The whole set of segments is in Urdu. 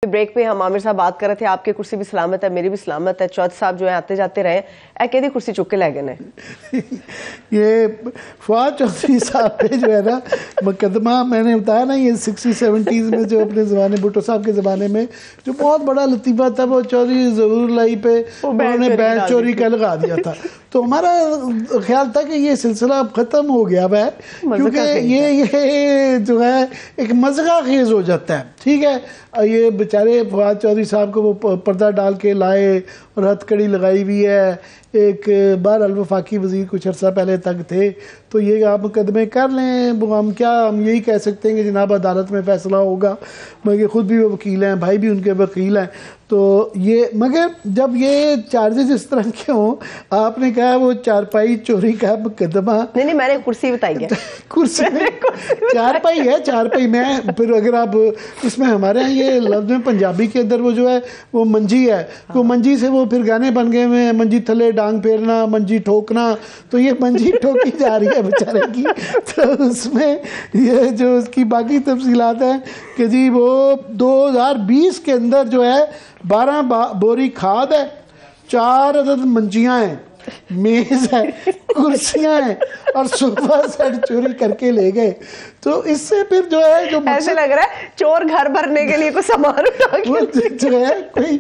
بریک پہ ہم عامر صاحب بات کر رہے تھے آپ کی کرسی بھی سلامت ہے میری بھی سلامت ہے چودھری صاحب جو ہیں آتے جاتے رہے اے کہہ دی کرسی چک کے لے گئے یہ فواد چودھری صاحب پہ جو ہے نا مقدمہ میں نے بتایا نا یہ 60-70s میں جو اپنے زمانے بھٹو صاحب کے زمانے میں جو بہت بڑا لطیفہ تھا وہ چودھری ظہور اللہ پہ انہوں نے بیل چوری کا لگا دیا تھا تو ہمارا خیال تھا کہ یہ سلسلہ اب ختم ہو گیا ہے کیونکہ یہ جو ہے ایک مزغہ خیز ہو جاتا ہے ٹھیک ہے یہ بیچارے فواد چودھری صاحب کو وہ پردہ ڈال کے لائے اور ہتھ کڑی لگائی ہوئی ہے ایک بہرحال وفاقی وزیر کچھ عرصہ پہلے تک تھے تو یہ آپ مقدمے کر لیں ہم یہی کہہ سکتے ہیں کہ جناب عدالت میں فیصلہ ہوگا مگر خود بھی وہ وکیل ہیں بھائی بھی ان کے وکیل ہیں تو یہ مگر جب یہ چارجز اس طرح کے ہوں آپ نے کہا وہ چارپائی چوری کا مقدمہ نہیں میں نے کرسی بتائی ہے کرسی چارپائی ہے چارپائی میں پھر اگر آپ اس میں ہمارے ہیں یہ لفظ میں پنجابی کے اندر وہ جو ہے وہ منجی ہے تو منجی سے وہ پھر گانے بن گئے ہوئے منجی تھلے ڈانگ پھیرنا منجی ٹھوکنا تو یہ منجی ٹھوکی جا رہی ہے بیچارے کی تو اس میں یہ جو اس کی باقی تفصیلات ہیں کہ جی وہ 2020 کے اندر جو ہے 12 بوری کھاد ہے 4 عدد منجیاں ہیں میز ہے کرسیاں ہیں اور صوفہ سیٹ چوری کر کے لے گئے تو اس سے پھر جو ہے جو ایسے لگ رہا ہے چور گھر بھرنے کے لیے کوئی سامان اٹھا کے جو ہے کوئی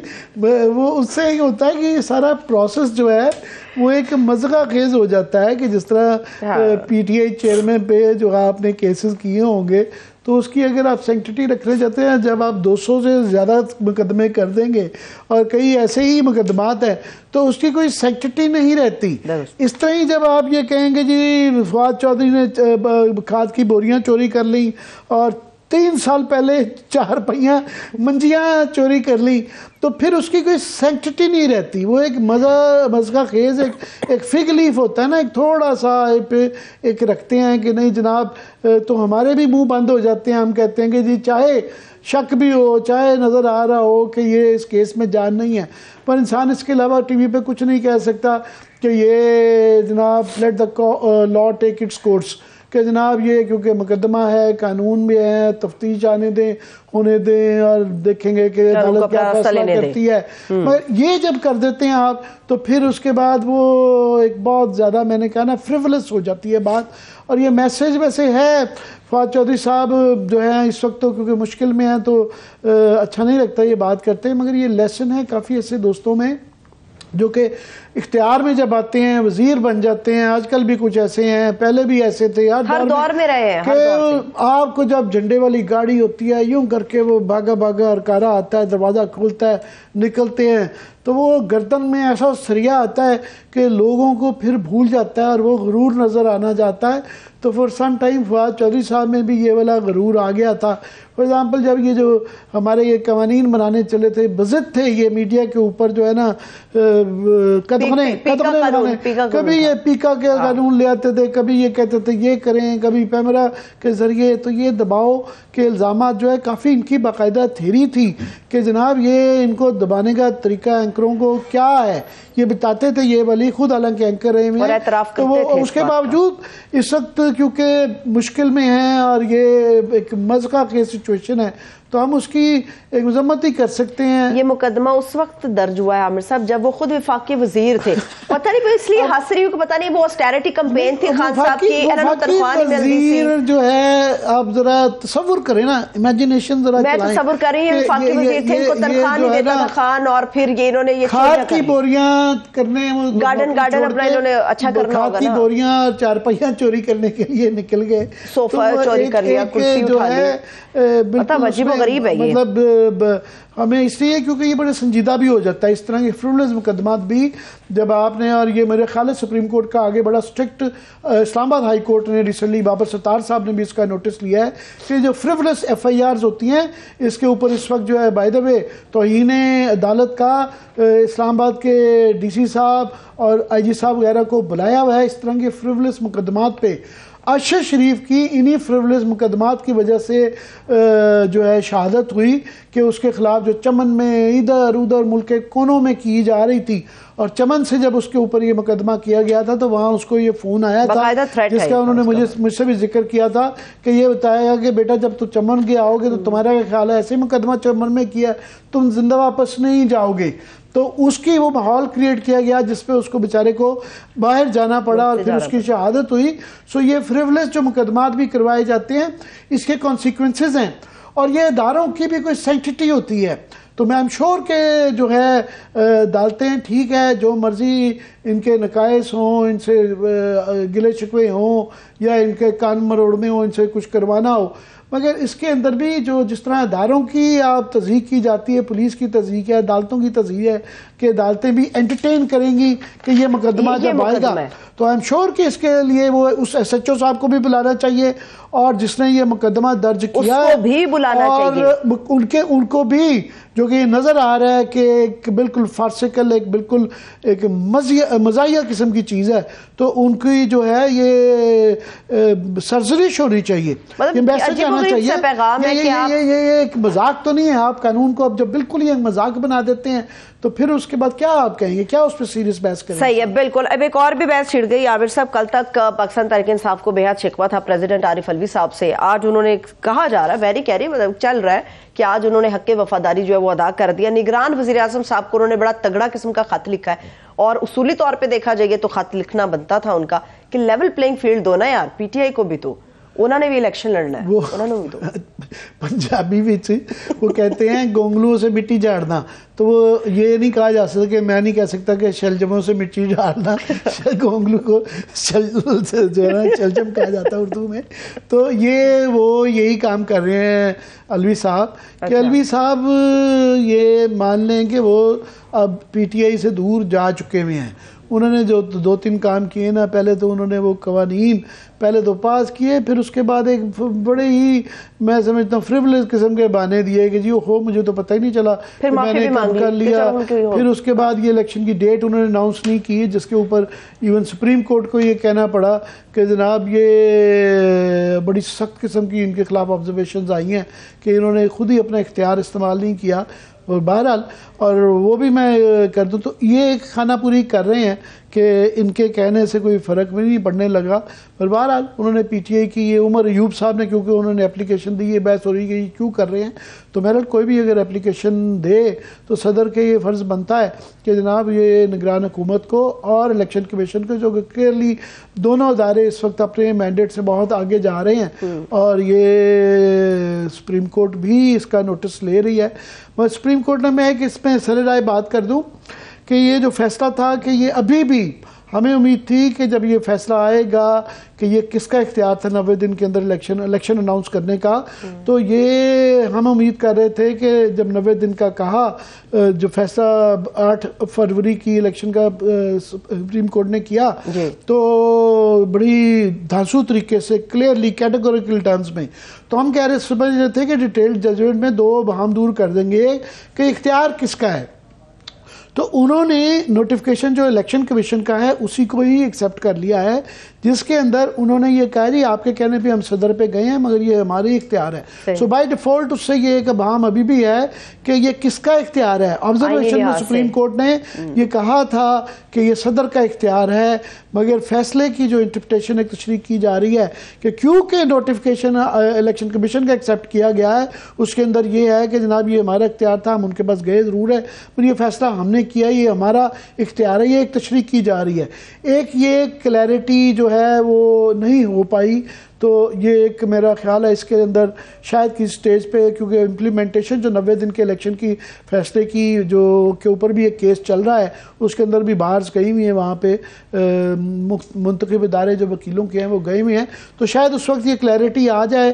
وہ اس سے یہ ہوتا ہے کہ یہ سارا پروسیس جو ہے وہ ایک مزغہ خیز ہو جاتا ہے کہ جس طرح پی ٹی آئی چیئرمین پہ جو آپ نے کیسز کیے ہوں گے تو اس کی اگر آپ سینکٹیٹی رکھنے جاتے ہیں جب آپ 200 سے زیادہ مقدمے کر دیں گے اور کئی ایسے ہی مقدمات ہیں تو اس کی کوئی سینکٹیٹی نہیں رہتی اس طرح ہی جب آپ یہ کہیں گے جی فواد چودھری نے کھاد کی بوریاں چوری کر لی اور 3 سال پہلے 4 پہیاں منجیاں چوری کر لی تو پھر اس کی کوئی سینکٹیٹی نہیں رہتی وہ ایک مزغہ خیز ایک فگ لیف ہوتا ہے نا ایک تھوڑا سا ایک رکھتے ہیں کہ نہیں جناب تو ہمارے بھی منہ بند ہو جاتے ہیں ہم کہتے ہیں کہ جی چاہے شک بھی ہو چاہے نظر آ رہا ہو کہ یہ اس کیس میں جان نہیں ہے پر انسان اس کے علاوہ ٹی وی پہ کچھ نہیں کہہ سکتا کہ یہ جناب let the law take its course کہ جناب یہ کیونکہ مقدمہ ہے قانون بھی ہے تفتیش ہونے دیں اور دیکھیں گے کہ عدالت کیا فیصلہ کرتی ہے مگر یہ جب کر دیتے ہیں آپ تو پھر اس کے بعد وہ ایک بہت زیادہ میں نے کہا نا فریولس ہو جاتی ہے بات اور یہ میسیج ویسے ہے فواد چودھری صاحب جو ہیں اس وقت تو کیونکہ مشکل میں ہیں تو اچھا نہیں لگتا یہ بات کرتے ہیں مگر یہ لیسن ہے کافی ایسے دوستوں میں جو کہ اختیار میں جب آتے ہیں وزیر بن جاتے ہیں آج کل بھی کچھ ایسے ہیں پہلے بھی ایسے تھے ہر دور میں رہے ہیں کہ آپ کو جب جھنڈے والی گاڑی ہوتی ہے یوں کر کے وہ بھاگا ہرکارا آتا ہے دروازہ کھولتا ہے نکلتے ہیں تو وہ گردن میں ایسا سریا آتا ہے کہ لوگوں کو پھر بھول جاتا ہے اور وہ غرور نظر آنا جاتا ہے تو for some time Fawad Chaudhry صاحب میں بھی یہ والا غرور آ گیا تھا فار ایگزامپل جب یہ جو ہمارے یہ قوانین بنانے چلے تھے بزد تھے یہ میڈیا کے اوپر جو ہے نا قدمنے کبھی یہ پیکا کے قانون لے آتے تھے کبھی یہ کہتے تھے یہ کریں کبھی پیمرا کے ذریعے تو یہ دباؤ کے الزامات جو ہے کافی ان کی باقاعدہ تھیری تھی کہ جناب یہ ان کو دبانے کا طریقہ اینکروں کو کیا ہے یہ بتاتے تھے یہ ولی خود حالانکہ اینکر رہے ہوئے ہیں تو وہ اس کے باوجود اس وقت کیونکہ مشکل میں ہیں اور یہ ایک مزغہ کی سچویشن ہے تو ہم اس کی ایک مذمت ہی کر سکتے ہیں یہ مقدمہ اس وقت درج ہوا ہے عامر صاحب جب وہ خود وفاقی وزیر تھے پتہ نہیں اس لیے ہنس رہی ہوں کہ پتہ نہیں وہ اسٹیرٹی کمپین تھی خان صاحب کی انہوں تنخواہ نہیں ملتی تھی جو ہے آپ ذرا تصور کریں نا امیجنیشن ذرا چلائیں میں تصور کر رہی ہوں وفاقی وزیر تھے ان کو تنخواہ نہیں دیتا تھا خان اور پھر یہ انہوں نے یہ کھاد کی بوریاں کرنے گارڈن اپنا انہوں نے اچھا کرنا ہوگا کھاد کی بوریاں اور 4 پہیاں چوری کرنے کے لیے نکل گئے صوفہ چوری کر لیا کرسی اٹھا لی پتہ عجیب و غریب ہے یہ مطلب ہمیں اس لیے کیونکہ یہ بڑے سنجیدہ بھی ہو جاتا ہے اس طرح کے فریولس مقدمات بھی جب آپ نے اور یہ میرے خیال ہے سپریم کورٹ کا آگے بڑا سٹرکٹ اسلام آباد ہائی کورٹ نے ریسنٹلی بابر ستار صاحب نے بھی اس کا نوٹس لیا ہے کہ جو فریولس ایف آئی آرز ہوتی ہیں اس کے اوپر اس وقت جو ہے بائی دا وے توہین عدالت کا اسلام آباد کے ڈی سی صاحب اور آئی جی صاحب وغیرہ کو بلایا ہوا ہے اس طرح کے فریولس مقدمات پہ ارشد شریف کی انہی فریولس مقدمات کی وجہ سے جو ہے شہادت ہوئی کہ اس کے خلاف جو چمن میں ادھر ادھر ملک کے کونوں میں کی جا رہی تھی، اور چمن سے جب اس کے اوپر یہ مقدمہ کیا گیا تھا تو وہاں اس کو یہ فون آیا تھا جس کا انہوں نے مجھ سے بھی ذکر کیا تھا کہ یہ بتایا کہ بیٹا جب تو چمن کے آؤ گے تو تمہارا کیا خیال ہے، ایسے مقدمہ چمن میں کیا تم زندہ واپس نہیں جاؤ گے. تو اس کی وہ ماحول کریٹ کیا گیا جس پہ اس کو بیچارے کو باہر جانا پڑا اور پھر اس کی شہادت ہوئی. سو یہ فریولس جو مقدمات بھی کروائے جاتے ہیں اس کے کانسیکوینسز ہیں، اور یہ اداروں کی بھی کوئی سینکٹیٹی ہوتی ہے. تو میں ایم شور کہ جو ہے عدالتیں ٹھیک ہے جو مرضی ان کے نقائص ہوں، ان سے گلے شکوے ہوں یا ان کے کان مروڑنے ہوں، ان سے کچھ کروانا ہو، مگر اس کے اندر بھی جو جس طرح اداروں کی آپ تضحیق کی جاتی ہے، پولیس کی تضحیق ہے، عدالتوں کی تضحیق ہے کہ عدالتیں بھی انٹرٹین کریں گی کہ یہ مقدمہ جب آئے گا تو آئی ایم شور کہ اس کے لیے وہ اس ایس ایچ او صاحب کو بھی بلانا چاہیے اور جس نے یہ مقدمہ درج کیا ہے بھی بلانا چاہیے، اور ان کو بھی جو کہ نظر آ رہا ہے کہ ایک بالکل فارسیکل ایک بالکل ایک مزاحیہ قسم کی چیز ہے، تو ان کی جو ہے یہ سرزنش ہونی چاہیے، یہ میسج آنا چاہیے. یہ ایک مذاق تو نہیں ہے. آپ قانون کو اب جب بالکل یہ مذاق بنا دیتے ہیں تو پھر اس کے بعد کیا آپ کہیں گے، کیا اس پہ سیریس بحث کریں گے؟ صحیح ہے، بالکل. اب ایک اور بھی بحث چھڑ گئی عامر صاحب. کل تک پاکستان تحریک انصاف کو بے حد شکوہ تھا پریزیڈنٹ عارف الوی صاحب سے. آج انہوں نے کہا جا رہا ہے، ویری کہہ رہی مطلب چل رہا ہے کہ آج انہوں نے حق وفاداری جو ہے وہ ادا کر دیا. نگران وزیر اعظم صاحب کو انہوں نے بڑا تگڑا قسم کا خط لکھا ہے، اور اصولی طور پہ دیکھا جائے تو خط لکھنا بنتا تھا ان کا کہ لیول پلینگ فیلڈ دو نا یار. پی ٹی آئی کو بھی تو انہوں نے بھی الیکشن لڑنا ہے، انہوں نے بھی تو پنجابی وچ وہ کہتے ہیں گونگلوں سے مٹی جھاڑنا، تو وہ یہ نہیں کہا جا سکتا کہ میں نہیں کہہ سکتا کہ شلجموں سے مٹی جھاڑنا، گونگلو کو جو ہے نا شلجم کہا جاتا ہے اردو میں. تو یہ وہ یہی کام کر رہے ہیں الوی صاحب کہ الوی صاحب یہ مان لیں کہ وہ اب پی ٹی آئی سے دور جا چکے ہوئے ہیں. انہوں نے جو 2-3 کام کیے نا، پہلے تو انہوں نے وہ قوانین پہلے تو پاس کیے، پھر اس کے بعد ایک بڑے ہی میں سمجھتا ہوں فریولس قسم کے بہانے دیے کہ جی ہو مجھے تو پتہ ہی نہیں چلا کہ میں نے کام کر لیا. پھر اس کے بعد یہ الیکشن کی ڈیٹ انہوں نے اناؤنس نہیں کی، جس کے اوپر ایون سپریم کورٹ کو یہ کہنا پڑا کہ جناب یہ بڑی سخت قسم کی ان کے خلاف آبزرویشنز آئی ہیں کہ انہوں نے خود ہی اپنا اختیار استعمال نہیں کیا. اور بہرحال اور وہ بھی میں کر دوں تو یہ ایک خانہ پوری کر رہے ہیں کہ ان کے کہنے سے کوئی فرق بھی نہیں پڑنے لگا. پر بہرحال انہوں نے پی ٹی آئی کی یہ عمر ایوب صاحب نے کیونکہ انہوں نے اپلیکیشن دی، یہ بحث ہو رہی ہے کہ یہ کیوں کر رہے ہیں. تو بہرحال کوئی بھی اگر اپلیکیشن دے تو صدر کے یہ فرض بنتا ہے کہ جناب یہ نگران حکومت کو اور الیکشن کمیشن کو، جو کہ کلیئرلی دونوں ادارے اس وقت اپنے مینڈیٹ سے بہت آگے جا رہے ہیں اور یہ سپریم کورٹ بھی اس کا نوٹس لے رہی ہے. میں سپریم کورٹ نے میں ایک اس میں سر رائے بات کر دوں کہ یہ جو فیصلہ تھا کہ یہ ابھی بھی ہمیں امید تھی کہ جب یہ فیصلہ آئے گا کہ یہ کس کا اختیار تھا 90 دن کے اندر الیکشن اناؤنس کرنے کا، تو یہ ہم امید کر رہے تھے کہ جب 90 دن کا کہا، جو فیصلہ 8 فروری کی الیکشن کا سپریم کورٹ نے کیا تو بڑی دھانسو طریقے سے کلیئرلی کیٹیگوریکل ٹرمز میں تو ہم کہہ رہے سمجھ رہے تھے کہ ڈیٹیلڈ ججمنٹ میں 2 بہام دور کر دیں گے کہ اختیار کس کا ہے. تو انہوں نے نوٹیفیکیشن جو الیکشن کمیشن کا ہے اسی کو ہی ایکسیپٹ کر لیا ہے، جس کے اندر انہوں نے یہ کہا جی آپ کے کہنے پہ ہم صدر پہ گئے ہیں مگر یہ ہماری اختیار ہے. سو بائی ڈیفالٹ اس سے یہ ایک ابہام ابھی بھی ہے کہ یہ کس کا اختیار ہے. آبزرویشن میں سپریم کورٹ نے یہ کہا تھا کہ یہ صدر کا اختیار ہے، مگر فیصلے کی جو انٹرپریٹیشن ایک تشریح کی جا رہی ہے کہ کیونکہ نوٹیفیکیشن الیکشن کمیشن کا ایکسیپٹ کیا گیا ہے اس کے اندر یہ ہے کہ جناب یہ ہمارا اختیار تھا، ہم ان کے پاس گئے ضرور ہے پر یہ فیصلہ ہم نے کیا، یہ ہمارا اختیار ہے. یہ ایک تشریح کی جا رہی ہے. ایک یہ کلیئرٹی جو ہے وہ نہیں ہو پائی. تو یہ ایک میرا خیال ہے اس کے اندر شاید کی سٹیج پہ کیونکہ امپلیمنٹیشن جو 90 دن کے الیکشن کی فیصلے کی جو کے اوپر بھی ایک کیس چل رہا ہے اس کے اندر بھی بارز گئی ہوئی ہیں، وہاں پہ منتخب ادارے جو وکیلوں کے ہیں وہ گئے ہوئے ہیں، تو شاید اس وقت یہ کلیئرٹی آ جائے.